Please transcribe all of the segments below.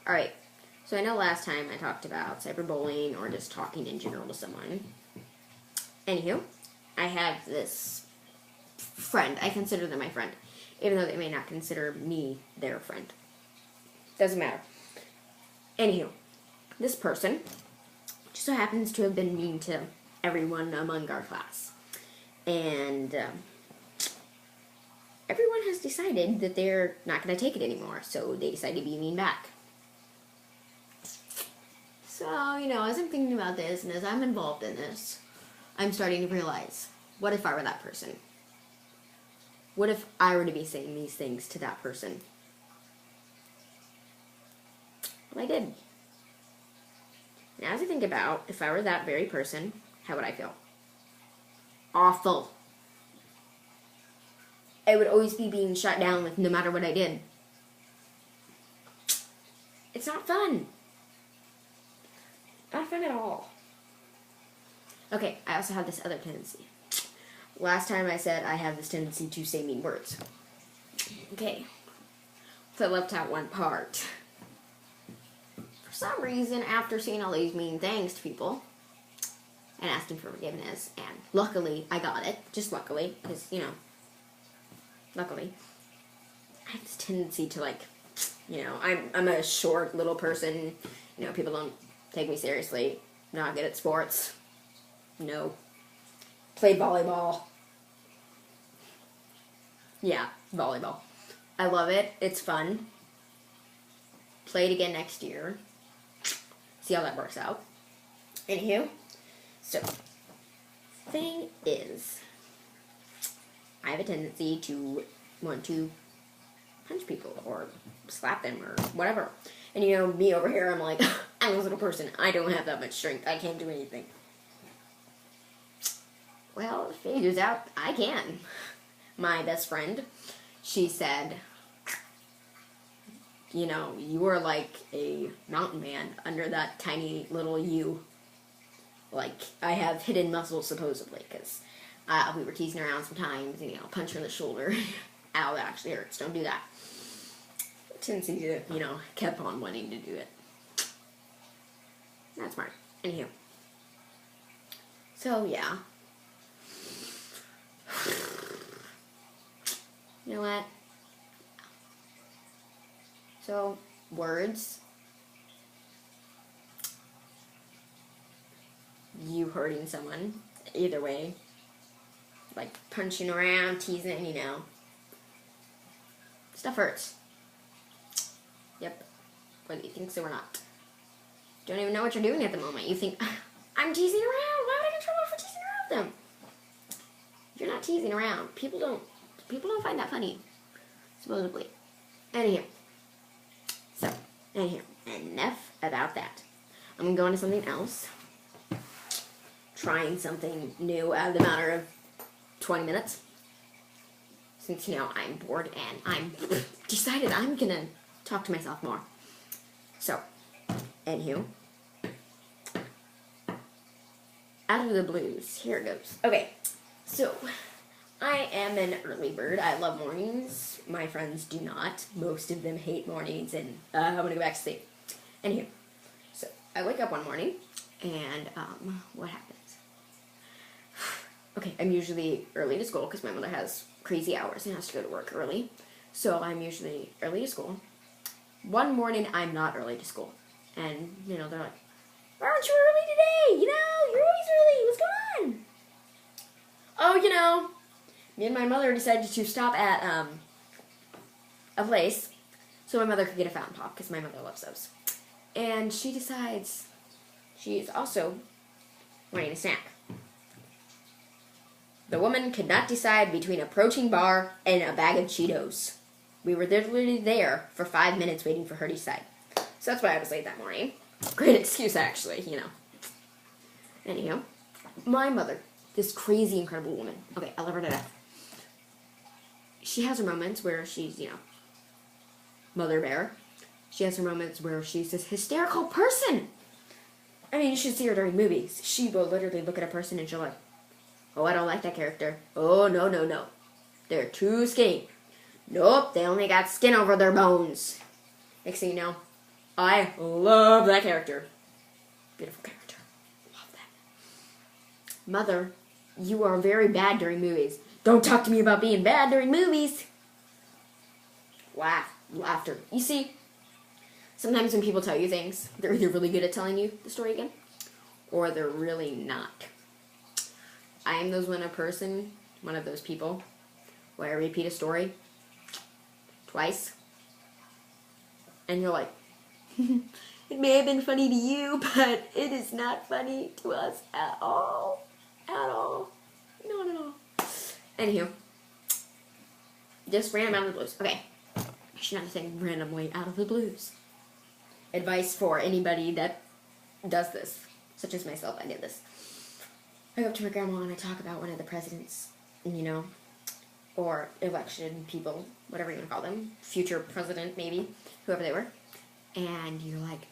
Alright, so I know last time I talked about cyberbullying or just talking in general to someone. Anywho, I have this friend. I consider them my friend, even though they may not consider me their friend. Doesn't matter. Anywho, this person just so happens to have been mean to everyone among our class. And everyone has decided that they're not going to take it anymore, so they decided to be mean back. So, as I'm thinking about this and as I'm involved in this, I'm starting to realize, what if I were that person? What if I were to be saying these things to that person? Well, I did. And as I think about, if I were that very person, how would I feel? Awful. I would always be being shut down with no matter what I did. It's not fun. Not fun at all. Okay, I also have this other tendency. Last time I said I have this tendency to say mean words. Okay, so I left out one part. For some reason, after saying all these mean things to people and asking for forgiveness, and luckily I got it, just luckily, because, luckily, I have this tendency to, I'm a short little person. People don't take me seriously. Not good at sports. No. Played volleyball. Yeah, volleyball. I love it. It's fun. Play it again next year. See how that works out. Anywho, so, thing is, I have a tendency to want to punch people or slap them or whatever. And me over here, I'm like, I'm a little person. I don't have that much strength. I can't do anything. Well, it figures out I can. My best friend, she said, you are like a mountain man under that tiny little you. Like, I have hidden muscles, supposedly, because we were teasing around sometimes, punch her in the shoulder. Ow, that actually hurts. Don't do that. Tendency to, kept on wanting to do it. Not smart. Anywho. So, yeah. You know what? So, words. You hurting someone. Either way. Like, punching around, teasing, Stuff hurts. Yep. Whether you think so or not. Don't even know what you're doing at the moment. You think, I'm teasing around. Why would I get in trouble for teasing around with them? You're not teasing around. People don't find that funny. Supposedly. Anywho. Enough about that. I'm going to go on to something else. Trying something new out of the matter of 20 minutes. Since, I'm bored and I'm decided I'm going to talk to myself more. So, anywho. Out of the blues. Here it goes. Okay, so I am an early bird. I love mornings. My friends do not. Most of them hate mornings, and I'm going to go back to sleep. Anywho, so I wake up one morning, and what happens? Okay, I'm usually early to school because my mother has crazy hours and has to go to work early. So I'm usually early to school. One morning, I'm not early to school. And, they're like, why aren't you early today? You're always early. What's going on? Oh, me and my mother decided to stop at a place so my mother could get a fountain pop because my mother loves those. And she decides she's also wanting a snack. The woman could not decide between a protein bar and a bag of Cheetos. We were literally there for 5 minutes waiting for her to decide. So that's why I was late that morning. Great excuse, actually, Anyhow, my mother, this crazy, incredible woman. Okay, I love her to death. She has her moments where she's, mother bear. She has her moments where she's this hysterical person. I mean, you should see her during movies. She will literally look at a person and she'll like, oh, I don't like that character. Oh, no. They're too skinny. Nope, they only got skin over their bones. Next thing you know, I love that character. Beautiful character. Love that. Mother, you are very bad during movies. Don't talk to me about being bad during movies. Laughter. You see, sometimes when people tell you things, they're either really good at telling you the story again, or they're really not. I am one of those people, where I repeat a story twice, and you're like, it may have been funny to you, but it is not funny to us at all. At all. Not at all. Anywho, just random out of the blues. Okay, I should not say randomly out of the blues. Advice for anybody that does this, such as myself. I did this. I go up to my grandma and I talk about one of the presidents, or election people, whatever you want to call them, future president maybe, whoever they were, and you're like,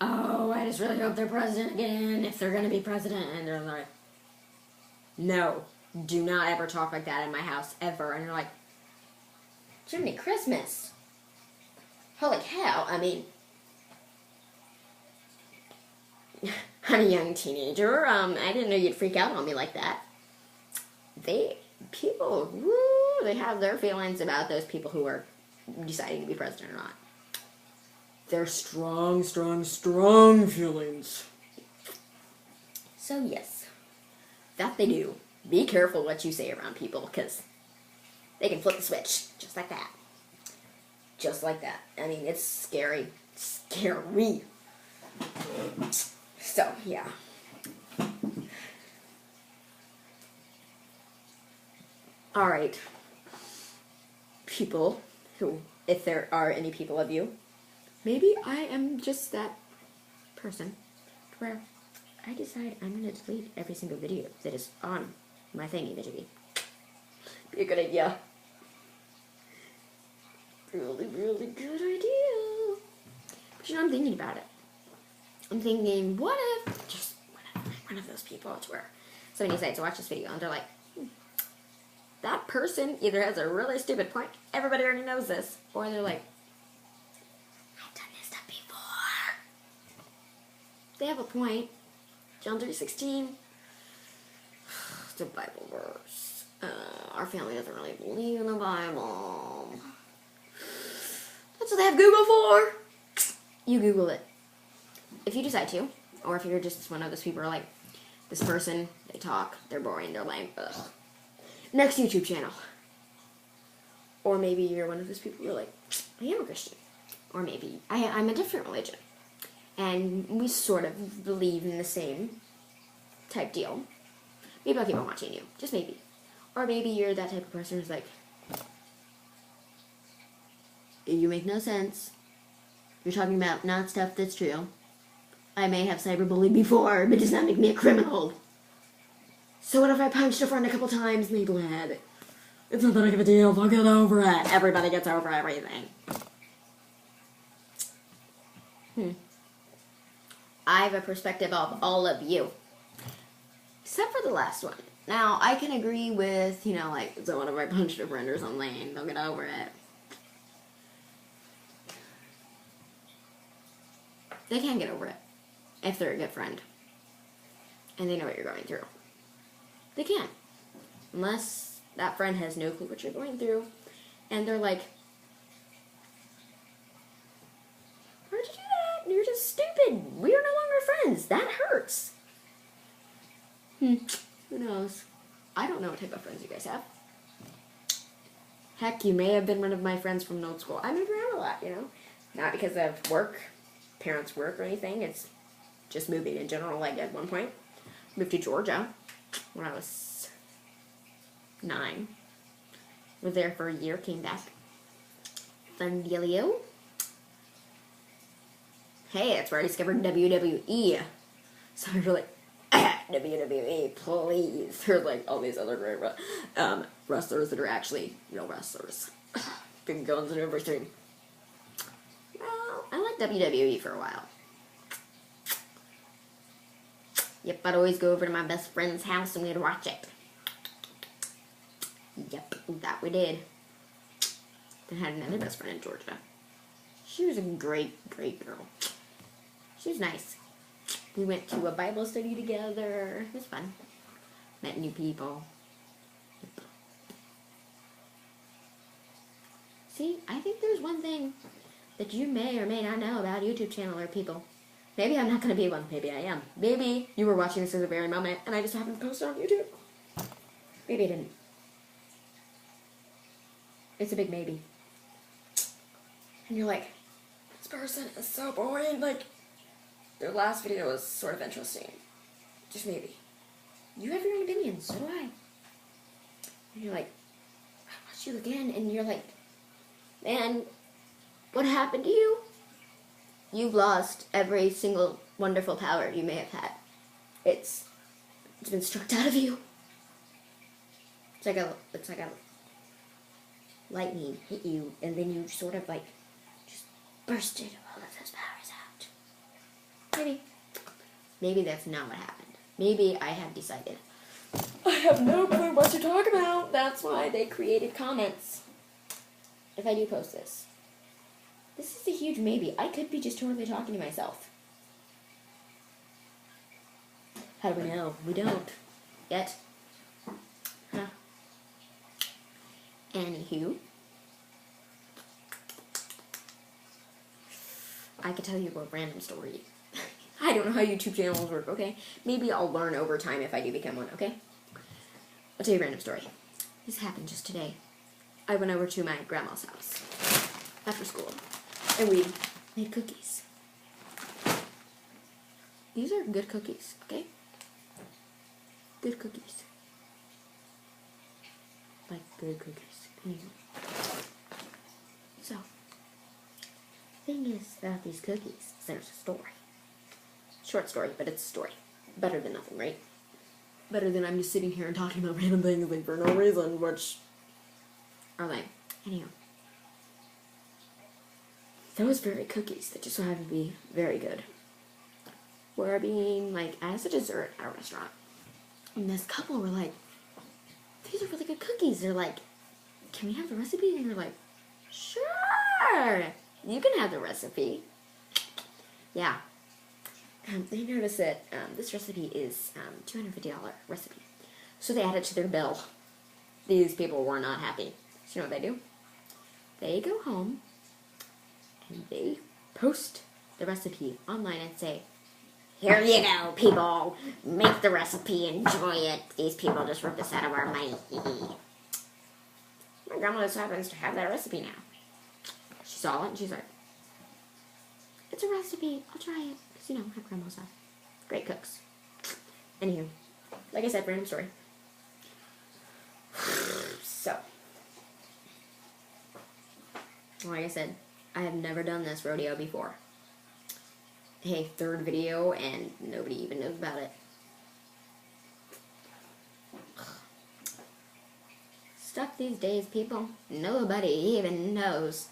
oh, I just really hope they're president again, if they're going to be president, and they're like, no, do not ever talk like that in my house, ever, and you're like, Jiminy Christmas, holy cow, I mean, I'm a young teenager, I didn't know you'd freak out on me like that. People, they have their feelings about those people who are deciding to be president or not. They're strong, strong, strong feelings. So yes, that they do. Be careful what you say around people, because they can flip the switch, just like that. Just like that. I mean, it's scary. Scary. So, yeah. Alright. People who, if there are any people of you, maybe I am just that person where I decide I'm going to delete every single video that is on my thingy-majiggy. Be a good idea. Really, really good idea. But I'm thinking about it. I'm thinking, what if, just one of those people to where somebody decides to watch this video and they're like, that person either has a really stupid point, everybody already knows this, or they're like, I've done this stuff before. They have a point. John 3:16. It's a Bible verse. Our family doesn't really believe in the Bible. That's what they have Google for. You Google it. If you decide to, or if you're just one of those people who are like, this person, they talk, they're boring, they're lame, ugh. Next YouTube channel. Or maybe you're one of those people who are like, I am a Christian. Or maybe I'm a different religion. And we sort of believe in the same type deal. Maybe I'll keep on watching you. Just maybe. Or maybe you're that type of person who's like, you make no sense. You're talking about not stuff that's true. I may have cyberbullied before, but it does not make me a criminal. So what if I punched a friend a couple times and they bled? It's not that big of a deal. They'll get over it. Everybody gets over everything. I have a perspective of all of you. Except for the last one. Now, I can agree with, like, so what if I punched a friend or something? They'll get over it. They can get over it. If they're a good friend. And they know what you're going through. They can. Unless that friend has no clue what you're going through. And they're like, why'd you do that? You're just stupid. We are no longer friends. That hurts. Who knows? I don't know what type of friends you guys have. Heck, you may have been one of my friends from old school. I moved around a lot, Not because of work, parents' work or anything. It's just moving in general. Like at one point, moved to Georgia when I was 9. Was there for a year, came back. Fun dealio. Hey, that's where I discovered WWE. So you're like, WWE, please. There's like all these other great wrestlers that are actually real wrestlers. Big guns and everything. Well, I liked WWE for a while. Yep, I'd always go over to my best friend's house and we'd watch it. Yep, that we did. Then had another best friend in Georgia. She was a great, great girl. She was nice. We went to a Bible study together. It was fun. Met new people. See, I think there's one thing that you may or may not know about YouTube channel or people. Maybe I'm not going to be one. Maybe I am. Maybe you were watching this at the very moment and I just happened to post it on YouTube. Maybe I didn't. It's a big maybe. And you're like, this person is so boring. Like, their last video was sort of interesting. Just maybe. You have your own opinions. So do I. And you're like, I watched you again. And you're like, man, what happened to you? You've lost every single wonderful power you may have had. It's been struck out of you. It's like a lightning hit you, and then you sort of like just bursted all of those powers out. Maybe that's not what happened. Maybe I have decided, I have no clue what to talk about. That's why they created comments. If I do post this. This is a huge maybe. I could be just totally talking to myself. How do we know? We don't. Yet. Huh. Anywho. I could tell you a random story. I don't know how YouTube channels work, okay? Maybe I'll learn over time if I do become one, okay? I'll tell you a random story. This happened just today. I went over to my grandma's house after school, and we made cookies. These are good cookies, okay? Good cookies. Like good cookies. Anyway. So, thing is about these cookies, there's a story. Short story, but it's a story. Better than nothing, right? Better than I'm just sitting here and talking about random things like for no reason, which are lame. Anyhow. Those very cookies that just so happen to be very good were being like as a dessert at a restaurant. And this couple were like, these are really good cookies. They're like, can we have the recipe? And they're like, sure, you can have the recipe. Yeah. They noticed that this recipe is $250 recipe. So they added it to their bill. These people were not happy. So you know what they do? They go home and they post the recipe online and say, here you go, people. Make the recipe, enjoy it. These people just ripped us out of our money. My grandma just happens to have that recipe now. She saw it and she's like, it's a recipe, I'll try it. Because, you know, her grandma's are great cooks. Anywho, like I said, random story. So, like I said, I have never done this rodeo before. Hey, third video and nobody even knows about it. Stuff these days, people. Nobody even knows.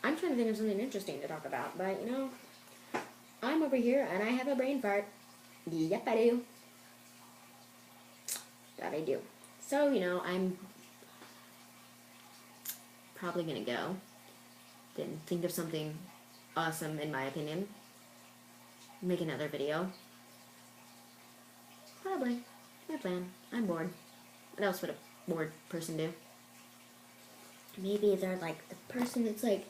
I'm trying to think of something interesting to talk about, but you know, I'm over here and I have a brain fart. Yep, I do. That I do. So, you know, I'm probably gonna go. Then think of something awesome, in my opinion. Make another video. Probably. My plan. I'm bored. What else would a bored person do? Maybe they're like the person that's like,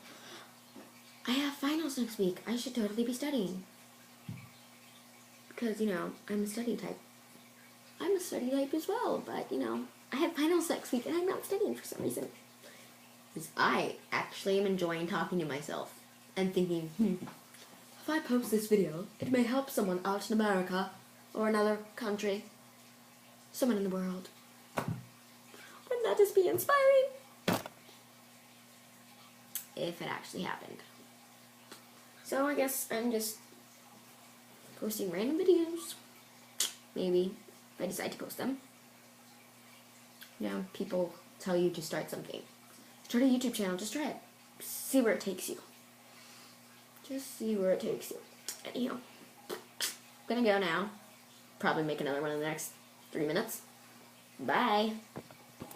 I have finals next week. I should totally be studying. Because, you know, I'm a study type. I'm a study type as well, but, you know, I have finals next week and I'm not studying for some reason. Because I actually am enjoying talking to myself and thinking, if I post this video, it may help someone out in America or another country, someone in the world. Wouldn't that just be inspiring? If it actually happened. So I guess I'm just posting random videos. Maybe, if I decide to post them. You know, people tell you to start something. Start a YouTube channel, just try it. See where it takes you. Just see where it takes you. Anyhow, I'm gonna go now. Probably make another one in the next 3 minutes. Bye.